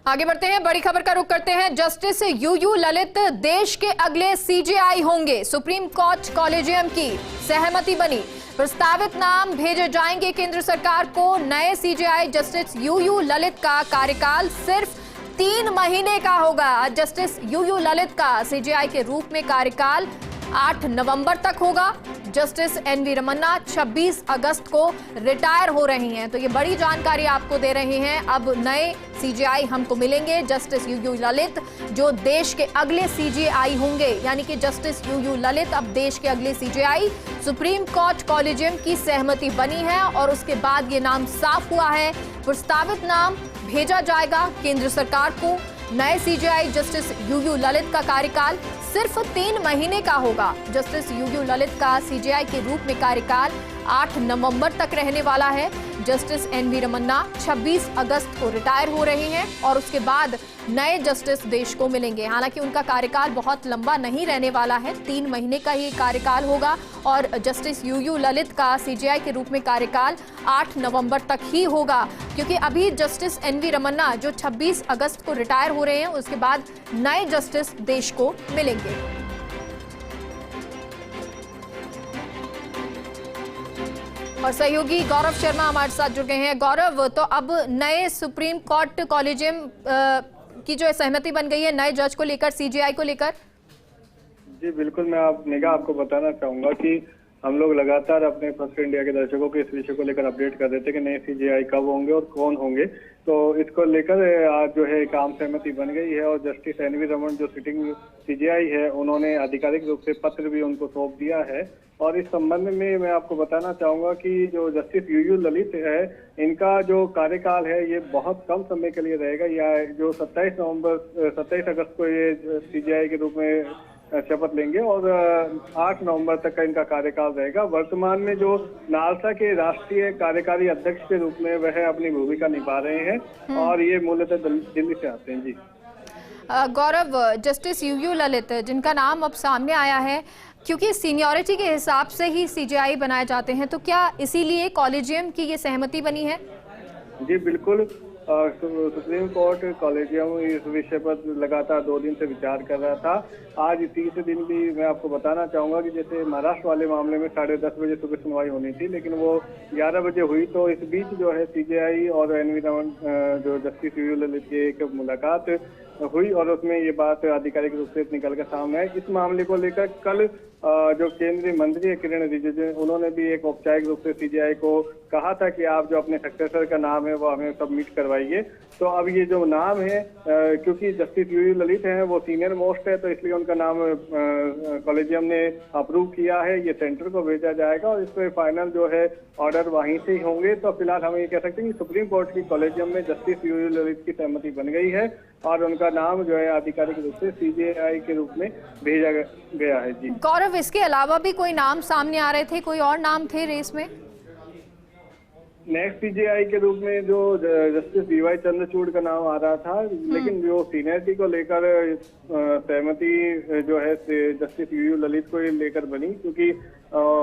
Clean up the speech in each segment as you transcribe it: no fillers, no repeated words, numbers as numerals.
आगे बढ़ते हैं, बड़ी खबर का रुख करते हैं। जस्टिस यूयू ललित देश के अगले सीजेआई होंगे। सुप्रीम कोर्ट कॉलेजियम की सहमति बनी। प्रस्तावित नाम भेजे जाएंगे केंद्र सरकार को। नए सीजेआई जस्टिस यूयू ललित का कार्यकाल सिर्फ 3 महीने का होगा। जस्टिस यूयू ललित का सीजेआई के रूप में कार्यकाल 8 नवंबर तक होगा। जस्टिस एनवी रमन्ना 26 अगस्त को रिटायर हो रही हैं। तो ये बड़ी जानकारी आपको दे रहे हैं। अब नए सीजेआई हमको मिलेंगे, जस्टिस यूयू ललित, जो देश के अगले सीजेआई होंगे। यानी कि जस्टिस यूयू ललित अब देश के अगले सीजेआई। सुप्रीम कोर्ट कॉलेजियम की सहमति बनी है और उसके बाद ये नाम साफ हुआ है। प्रस्तावित नाम भेजा जाएगा केंद्र सरकार को। नए सीजेआई जस्टिस यूयू ललित का कार्यकाल सिर्फ 3 महीने का होगा। जस्टिस यूयू ललित का सीजेआई के रूप में कार्यकाल 8 नवंबर तक रहने वाला है। जस्टिस एनवी रमन्ना 26 अगस्त को रिटायर हो रहे हैं और उसके बाद नए जस्टिस देश को मिलेंगे। हालांकि उनका कार्यकाल बहुत लंबा नहीं रहने वाला है, 3 महीने का ही कार्यकाल होगा और जस्टिस यूयू ललित का सीजेआई के रूप में कार्यकाल 8 नवंबर तक ही होगा। क्योंकि अभी जस्टिस एनवी रमन्ना जो 26 अगस्त को रिटायर हो रहे हैं, उसके बाद नए जस्टिस देश को मिलेंगे। और सहयोगी गौरव शर्मा हमारे साथ जुड़ गए हैं। गौरव, तो अब नए सुप्रीम कोर्ट कॉलेजियम की जो सहमति बन गई है नए जज को लेकर, सीजेआई को लेकर। जी बिल्कुल, मैं आपको बताना चाहूंगा कि हम लोग लगातार अपने फर्स्ट इंडिया के दर्शकों को इस विषय को लेकर अपडेट कर रहे थे कि नए सीजेआई कब होंगे और कौन होंगे। तो इसको लेकर आज जो है एक आम सहमति बन गई है और जस्टिस एनवी रमन जो सिटिंग सीजेआई है, उन्होंने आधिकारिक रूप से पत्र भी उनको सौंप दिया है। और इस संबंध में मैं आपको बताना चाहूंगा कि जो जस्टिस यूयू ललित है, इनका जो कार्यकाल है ये बहुत कम समय के लिए रहेगा। या जो 27 अगस्त को ये सीजेआई के रूप में शपथ लेंगे और 8 नवंबर तक का इनका कार्यकाल रहेगा। वर्तमान में जो नालसा के राष्ट्रीय कार्यकारी अध्यक्ष के रूप में वह अपनी भूमिका निभा रहे हैं और ये मूलतः दिल्ली से आते हैं। जी गौरव, जस्टिस यूयू ललित जिनका नाम अब सामने आया है, क्योंकि सीनियरिटी के हिसाब से ही सीजेआई बनाए जाते हैं, तो क्या इसीलिए कॉलेजियम की ये सहमति बनी है? जी बिल्कुल, सुप्रीम कोर्ट कॉलेजियम इस विषय पर लगातार 2 दिन से विचार कर रहा था। आज तीसरे दिन भी मैं आपको बताना चाहूंगा कि जैसे महाराष्ट्र वाले मामले में 10:30 बजे सुबह सुनवाई होनी थी, लेकिन वो 11 बजे हुई। तो इस बीच जो है सीजेआई और एनवी रमन जो जस्टिस यूयू ललित की एक मुलाकात हुई और उसमें ये बात आधिकारिक रूप से निकल कर सामने आई। इस मामले को लेकर कल जो केंद्रीय मंत्री है किरण रिजिजू, उन्होंने भी एक औपचारिक रूप से सीजेआई को कहा था कि आप जो अपने सक्सेसर का नाम है वो हमें सबमिट करवाइए। तो अब ये जो नाम है, क्योंकि जस्टिस यूयू ललित हैं वो सीनियर मोस्ट है, तो इसलिए उनका नाम कॉलेजियम ने अप्रूव किया है। ये सेंटर को भेजा जाएगा और इस पर फाइनल जो है ऑर्डर वहीं से ही होंगे। तो फिलहाल हम ये कह सकते हैं कि सुप्रीम कोर्ट की कॉलेजियम में जस्टिस यूयू ललित की सहमति बन गई है और उनका नाम जो है आधिकारिक रूप से सीजेआई के रूप में भेजा गया है। जी गौरव, इसके अलावा भी कोई नाम सामने आ रहे थे, कोई और नाम थे रेस में? नेक्स्ट सीजेआई के रूप में जो जस्टिस डीवाई चंद्रचूड़ का नाम आ रहा था, लेकिन जो सीनियरिटी को लेकर सहमति जो है जस्टिस यूयू ललित को लेकर बनी, क्योंकि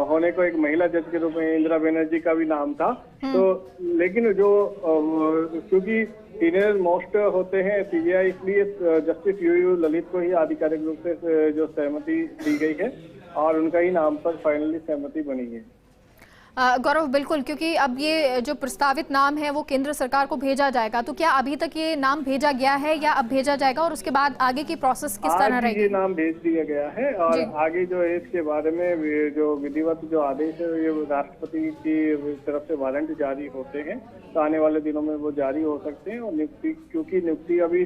होने को एक महिला जज के रूप में इंदिरा बनर्जी का भी नाम था। तो लेकिन जो क्योंकि सीनियर मोस्ट होते हैं सीजेआई, इसलिए जस्टिस यूयू ललित को ही आधिकारिक रूप से जो सहमति दी गई है और उनका ही नाम पर फाइनली सहमति बनी है। गौरव, बिल्कुल, क्योंकि अब ये जो प्रस्तावित नाम है वो केंद्र सरकार को भेजा जाएगा, तो क्या अभी तक ये नाम भेजा गया है या अब भेजा जाएगा और उसके बाद आगे की प्रोसेस किस तरह रहेगी? ये नाम भेज दिया गया है और आगे जो है इसके बारे में जो विधिवत जो आदेश है ये राष्ट्रपति की तरफ से वारंट जारी होते हैं, तो आने वाले दिनों में वो जारी हो सकते हैं। और नियुक्ति, क्योंकि नियुक्ति अभी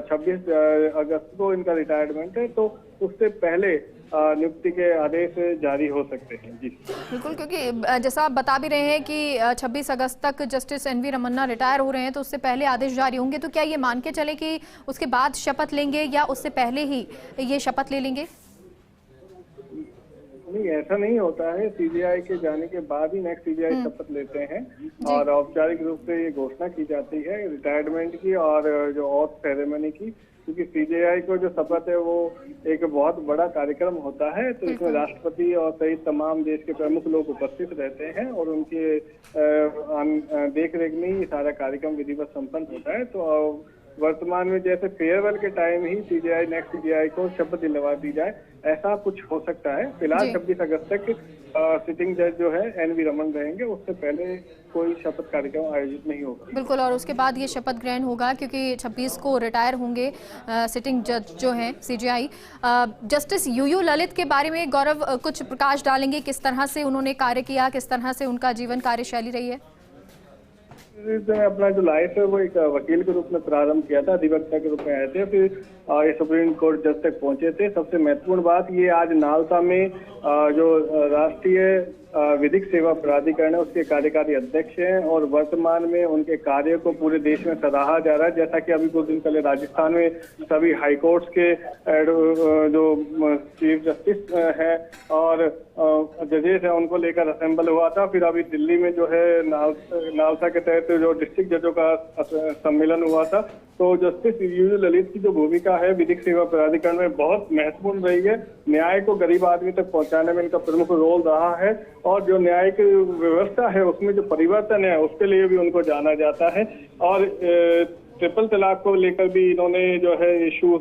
26 अगस्त को इनका रिटायरमेंट है, तो उससे पहले नियुक्ति के आदेश जारी हो सकते हैं। जी बिल्कुल, क्योंकि जैसा आप बता भी रहे हैं कि 26 अगस्त तक जस्टिस एनवी रमन्ना रिटायर हो रहे हैं, तो उससे पहले आदेश जारी होंगे। तो क्या ये मान के चले कि उसके बाद शपथ लेंगे या उससे पहले ही ये शपथ ले लेंगे? नहीं, ऐसा नहीं होता है। सीजेआई के जाने के बाद ही नेक्स्ट सीजेआई शपथ लेते हैं और औपचारिक रूप से ये घोषणा की जाती है रिटायरमेंट की और जो ऑथ सेरेमनी की, क्योंकि सीजेआई को जो शपथ है वो एक बहुत बड़ा कार्यक्रम होता है। तो इसमें राष्ट्रपति और सहित तमाम देश के प्रमुख लोग उपस्थित रहते हैं और उनके देख रेख में ही सारा कार्यक्रम विधिवत संपन्न होता है। तो वर्तमान में जैसे फेयरवेल के टाइम ही सीजेआई नेक्स्ट सीजेआई को शपथ दिलवा दी जाए, ऐसा कुछ हो सकता है। फिलहाल 26 अगस्त तक सिटिंग जज जो है एनवी रमन रहेंगे, उससे पहले कोई शपथ कार्यक्रम आयोजित नहीं होगा। बिल्कुल, और उसके बाद ये शपथ ग्रहण होगा क्योंकि 26 को रिटायर होंगे सिटिंग जज जो हैं सीजेआई। जस्टिस यूयू ललित के बारे में गौरव कुछ प्रकाश डालेंगे, किस तरह से उन्होंने कार्य किया, किस तरह से उनका जीवन कार्यशैली रही है? अपना जो लाइफ है वो एक वकील के रूप में प्रारंभ किया था, अधिवक्ता के रूप में आए थे, फिर ये सुप्रीम कोर्ट जज तक पहुंचे थे। सबसे महत्वपूर्ण बात ये आज नालसा में जो राष्ट्रीय विधिक सेवा प्राधिकरण है उसके कार्यकारी अध्यक्ष हैं और वर्तमान में उनके कार्य को पूरे देश में सराहा जा रहा है। जैसा कि अभी कुछ दिन पहले राजस्थान में सभी हाई कोर्ट्स के जो चीफ जस्टिस है और जजेस है उनको लेकर असेंबल हुआ था। फिर अभी दिल्ली में जो है नालसा के तहत जो डिस्ट्रिक्ट जजों का सम्मेलन हुआ था। तो जस्टिस यूयू ललित की जो भूमिका है विधिक सेवा प्राधिकरण में बहुत महत्वपूर्ण रही है। न्याय को गरीब आदमी तक पहुंचाने में इनका प्रमुख रोल रहा है और जो न्यायिक व्यवस्था है उसमें जो परिवर्तन है उसके लिए भी उनको जाना जाता है। और ट्रिपल तलाक को लेकर भी इन्होंने जो है इशू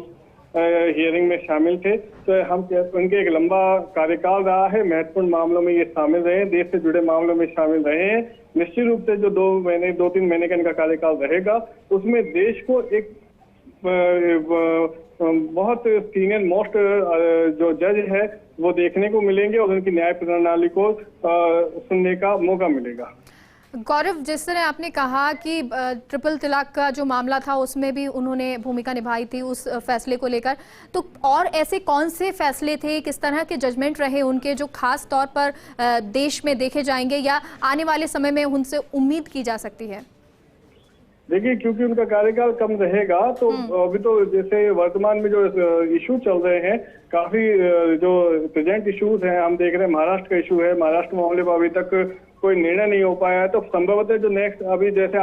हियरिंग में शामिल थे। तो हम उनके एक लंबा कार्यकाल रहा है, महत्वपूर्ण मामलों में ये शामिल रहे, देश से जुड़े मामलों में शामिल रहे हैं। निश्चित रूप से जो 2-3 महीने का इनका कार्यकाल रहेगा उसमें देश को एक बहुत सीनियर मोस्ट जो जज है वो देखने को मिलेंगे और उनकी न्याय प्रणाली को सुनने का मौका मिलेगा। गौरव, जिस तरह आपने कहा कि ट्रिपल तलाक का जो मामला था उसमें भी उन्होंने भूमिका निभाई थी उस फैसले को लेकर, तो और ऐसे कौन से फैसले थे, किस तरह के जजमेंट रहे उनके जो खास तौर पर देश में देखे जाएंगे या आने वाले समय में उनसे उम्मीद की जा सकती है? देखिए, क्योंकि उनका कार्यकाल कम रहेगा तो अभी तो जैसे वर्तमान में जो इशू चल रहे हैं, काफी जो प्रेजेंट इश्यूज हैं, हम देख रहे हैं महाराष्ट्र का इशू है, महाराष्ट्र मामले पर अभी तक कोई निर्णय नहीं हो पाया है। तो संभवतः जो नेक्स्ट अभी जैसे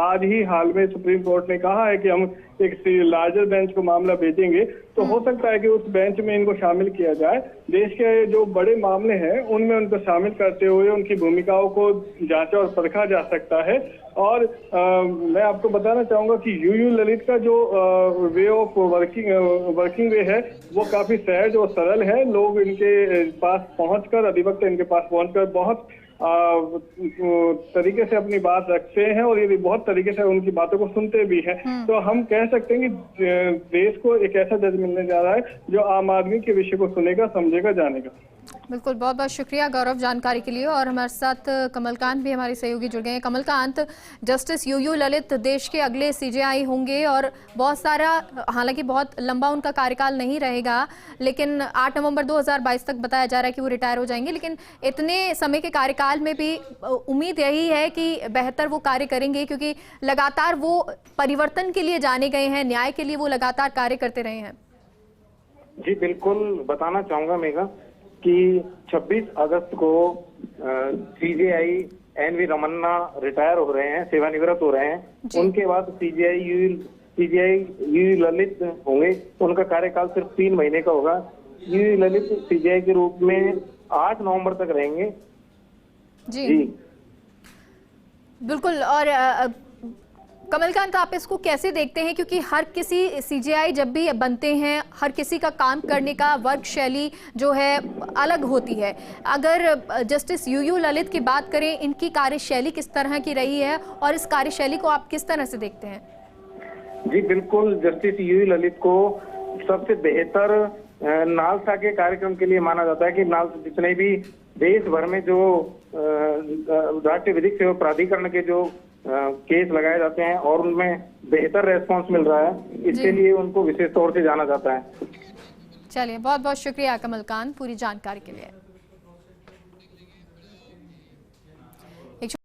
आज ही हाल में सुप्रीम कोर्ट ने कहा है कि हम एक लार्जर बेंच को मामला भेजेंगे, तो हो सकता है कि उस बेंच में इनको शामिल किया जाए। देश के जो बड़े मामले हैं उनमें उनको शामिल करते हुए उनकी भूमिकाओं को जांचा और परखा जा सकता है। और मैं आपको बताना चाहूंगा कि यूयू ललित का जो वे ऑफ वर्किंग वे है वो काफी सहज और सरल है। लोग इनके पास पहुंचकर, अधिवक्ता इनके पास पहुंचकर बहुत तरीके से अपनी बात रखते हैं और ये बहुत तरीके से उनकी बातों को सुनते भी हैं। तो हम कह सकते हैं कि देश को एक ऐसा जज मिलने जा रहा है जो आम आदमी के विषय को सुनेगा, समझेगा, जानेगा। बिल्कुल, बहुत बहुत शुक्रिया गौरव जानकारी के लिए। और हमारे साथ कमलकांत भी हमारे सहयोगी जुड़ गए हैं। कमलकांत, जस्टिस यूयू ललित देश के अगले सीजेआई होंगे और बहुत सारा, हालांकि बहुत लंबा उनका कार्यकाल नहीं रहेगा, लेकिन 8 नवंबर 2022 तक बताया जा रहा है कि वो रिटायर हो जाएंगे। लेकिन इतने समय के कार्यकाल में भी उम्मीद यही है कि बेहतर वो कार्य करेंगे, क्योंकि लगातार वो परिवर्तन के लिए जाने गए हैं, न्याय के लिए वो लगातार कार्य करते रहे हैं। जी बिल्कुल, बताना चाहूंगा मेघा कि 26 अगस्त को सीजेआई एनवी रमन्ना रिटायर हो रहे हैं, सेवानिवृत्त हो रहे हैं। उनके बाद सीजेआई यूयू ललित होंगे। उनका कार्यकाल सिर्फ 3 महीने का होगा। यूयू ललित सीजेआई के रूप में 8 नवंबर तक रहेंगे। जी बिल्कुल। और कमलकांत, आप इसको कैसे देखते हैं, क्योंकि हर किसी सीजेआई जब भी बनते हैं हर किसी का काम करने का वर्क शैली जो है अलग होती है। अगर जस्टिस यूयू ललित की बात करें, इनकी कार्यशैली किस तरह की रही है और इस कार्यशैली को आप किस तरह से देखते हैं? जी बिल्कुल, जस्टिस यूयू ललित को सबसे बेहतर नालसा के कार्यक्रम के लिए माना जाता है कि नालसा जितने भी देश भर में जो राष्ट्रीय विधिक सेवा प्राधिकरण के जो केस लगाए जाते हैं और उनमें बेहतर रेस्पॉन्स मिल रहा है, इसके लिए उनको विशेष तौर से जाना जाता है। चलिए, बहुत बहुत शुक्रिया कमलकांत पूरी जानकारी के लिए।